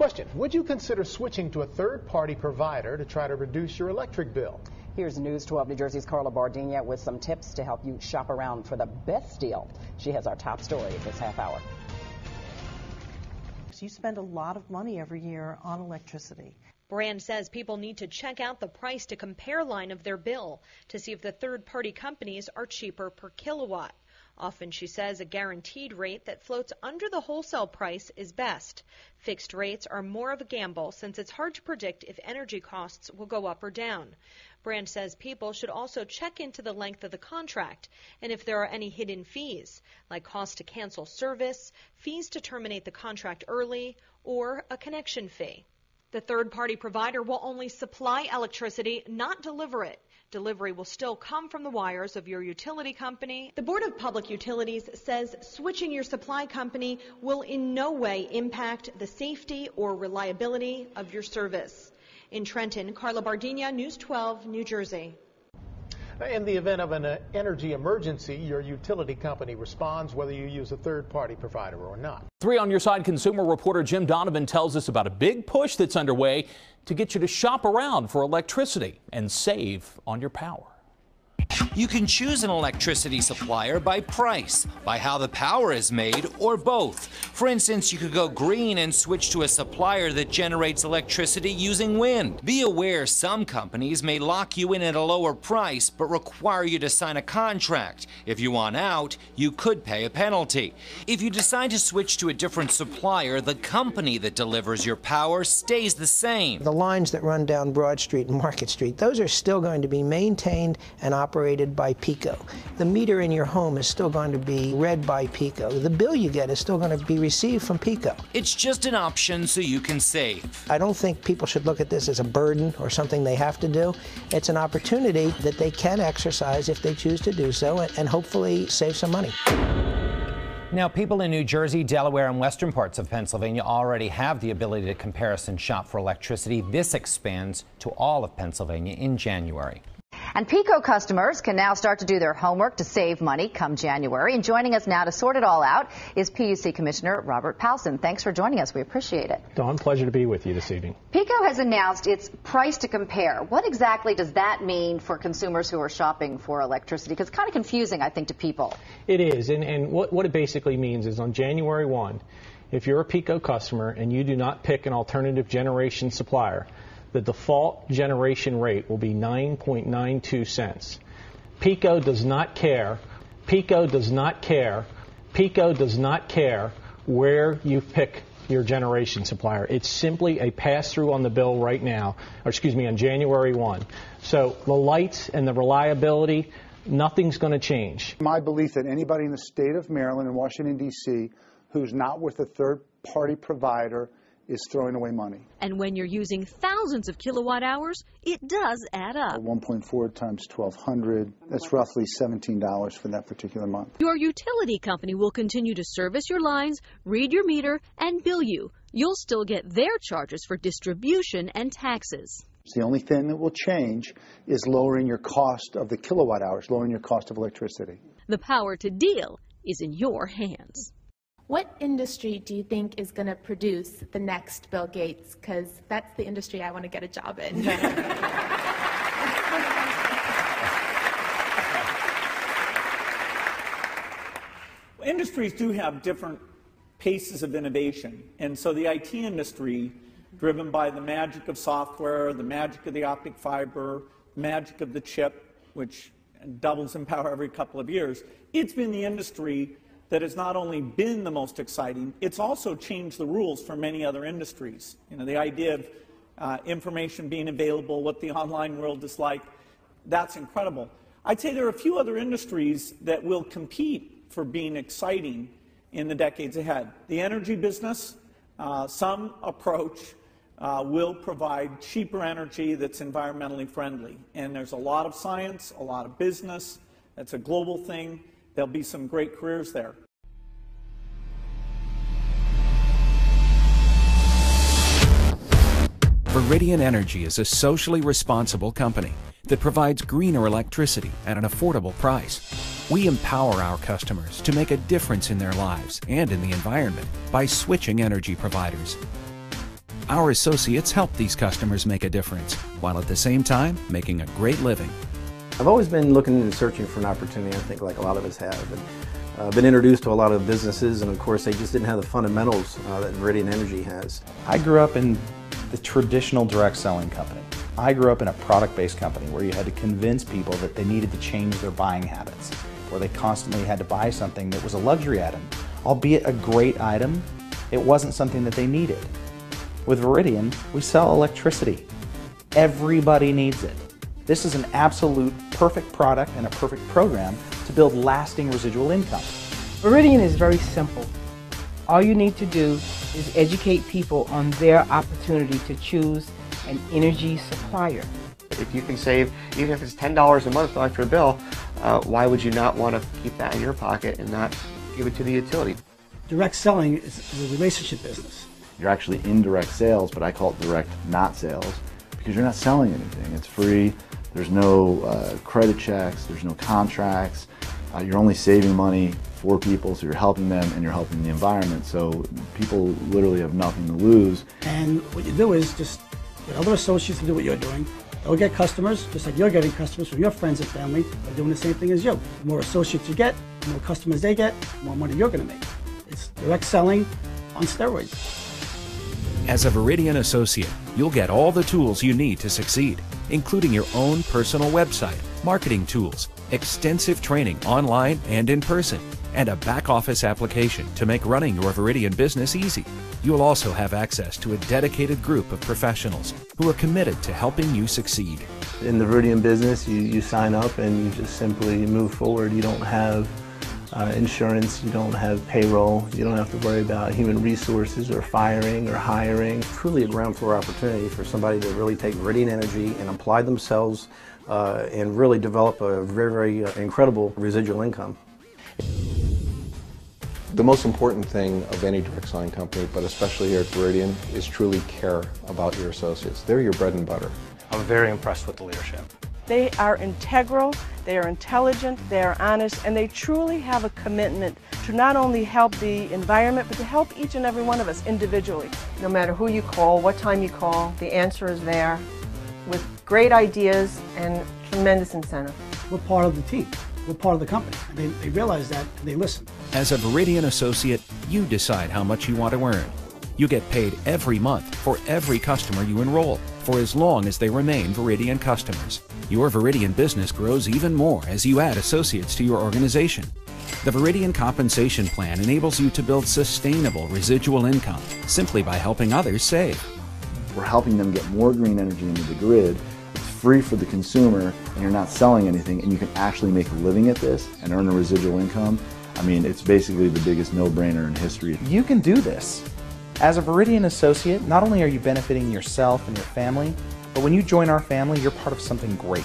Question, would you consider switching to a third-party provider to try to reduce your electric bill? Here's News 12 New Jersey's Carla Bardina with some tips to help you shop around for the best deal. She has our top story this half hour. You spend a lot of money every year on electricity. Brand says people need to check out the price to compare line of their bill to see if the third-party companies are cheaper per kilowatt. Often, she says, a guaranteed rate that floats under the wholesale price is best. Fixed rates are more of a gamble since it's hard to predict if energy costs will go up or down. Brand says people should also check into the length of the contract and if there are any hidden fees, like cost to cancel service, fees to terminate the contract early, or a connection fee. The third-party provider will only supply electricity, not deliver it. Delivery will still come from the wires of your utility company. The Board of Public Utilities says switching your supply company will in no way impact the safety or reliability of your service. In Trenton, Carla Bardina, News 12, New Jersey. In the event of an energy emergency, your utility company responds whether you use a third-party provider or not. 3 on Your Side consumer reporter Jim Donovan tells us about a big push that's underway to get you to shop around for electricity and save on your power. You can choose an electricity supplier by price, by how the power is made, or both. For instance, you could go green and switch to a supplier that generates electricity using wind. Be aware some companies may lock you in at a lower price but require you to sign a contract. If you want out, you could pay a penalty. If you decide to switch to a different supplier, the company that delivers your power stays the same. The lines that run down Broad Street and Market Street, those are still going to be maintained and operated by PECO. The meter in your home is still going to be read by PECO. The bill you get is still going to be received from PECO. It's just an option so you can save. I don't think people should look at this as a burden or something they have to do. It's an opportunity that they can exercise if they choose to do so and hopefully save some money. Now, people in New Jersey, Delaware, and western parts of Pennsylvania already have the ability to comparison shop for electricity. This expands to all of Pennsylvania in January. And PECO customers can now start to do their homework to save money come January. And joining us now to sort it all out is PUC Commissioner Robert Powelson. Thanks for joining us. We appreciate it. Dawn, pleasure to be with you this evening. PECO has announced its price to compare. What exactly does that mean for consumers who are shopping for electricity? Because it's kind of confusing, I think, to people. It is. And what it basically means is on January 1, if you're a PECO customer and you do not pick an alternative generation supplier, the default generation rate will be 9.92 cents. PECO does not care. PECO does not care. PECO does not care where you pick your generation supplier. It's simply a pass-through on the bill right now, or excuse me, on January 1. So the lights and the reliability, nothing's going to change. My belief that anybody in the state of Maryland and Washington, D.C. who's not with a third-party provider is throwing away money. And when you're using thousands of kilowatt hours, it does add up. 1.4 times 1,200, that's roughly $17 for that particular month. Your utility company will continue to service your lines, read your meter, and bill you. You'll still get their charges for distribution and taxes. The only thing that will change is lowering your cost of the kilowatt hours, lowering your cost of electricity. The power to deal is in your hands. What industry do you think is going to produce the next Bill Gates? Because that's the industry I want to get a job in. Industries do have different paces of innovation. And so the IT industry, driven by the magic of software, the magic of the optic fiber, the magic of the chip, which doubles in power every couple of years, it's been the industry that has not only been the most exciting, it's also changed the rules for many other industries. You know, the idea of information being available, what the online world is like, that's incredible. I'd say there are a few other industries that will compete for being exciting in the decades ahead. The energy business, some approach will provide cheaper energy that's environmentally friendly. And there's a lot of science, a lot of business. That's a global thing. There'll be some great careers there. Viridian Energy is a socially responsible company that provides greener electricity at an affordable price. We empower our customers to make a difference in their lives and in the environment by switching energy providers. Our associates help these customers make a difference, while at the same time making a great living. I've always been looking and searching for an opportunity, I think like a lot of us have. And, been introduced to a lot of businesses, and of course they just didn't have the fundamentals that Veridian Energy has. I grew up in the traditional direct selling company. I grew up in a product-based company where you had to convince people that they needed to change their buying habits, where they constantly had to buy something that was a luxury item. Albeit a great item, it wasn't something that they needed. With Veridian, we sell electricity. Everybody needs it. This is an absolute perfect product and a perfect program to build lasting residual income. Veridian is very simple. All you need to do is educate people on their opportunity to choose an energy supplier. If you can save, even if it's $10 a month off your bill, why would you not want to keep that in your pocket and not give it to the utility? Direct selling is a relationship business. You're actually in direct sales, but I call it direct not sales because you're not selling anything. It's free. There's no credit checks. There's no contracts. You're only saving money for people, so you're helping them and you're helping the environment. So people literally have nothing to lose. And what you do is just get other associates to do what you're doing. They'll get customers, just like you're getting customers from your friends and family. They're doing the same thing as you. The more associates you get, the more customers they get, the more money you're going to make. It's direct selling on steroids. As a Veridian associate, you'll get all the tools you need to succeed, including your own personal website, marketing tools, extensive training online and in person, and a back-office application to make running your Veridian business easy. You'll also have access to a dedicated group of professionals who are committed to helping you succeed. In the Veridian business, you sign up and you just simply move forward. You don't have insurance, you don't have payroll, you don't have to worry about human resources or firing or hiring. Truly a ground floor opportunity for somebody to really take Veridian Energy and apply themselves and really develop a very incredible residual income. The most important thing of any direct selling company, but especially here at Veridian, is truly care about your associates. They're your bread and butter. I'm very impressed with the leadership. They are integral, they are intelligent, they are honest, and they truly have a commitment to not only help the environment, but to help each and every one of us individually. No matter who you call, what time you call, the answer is there with great ideas and tremendous incentive. We're part of the team. We're part of the company. And they realize that and they listen. As a Veridian associate, you decide how much you want to earn. You get paid every month for every customer you enroll, for as long as they remain Veridian customers. Your Veridian business grows even more as you add associates to your organization. The Veridian compensation plan enables you to build sustainable residual income simply by helping others save. We're helping them get more green energy into the grid. It's free for the consumer, and you're not selling anything, and you can actually make a living at this and earn a residual income. I mean, it's basically the biggest no-brainer in history. You can do this. As a Veridian associate, not only are you benefiting yourself and your family, but when you join our family, you're part of something great.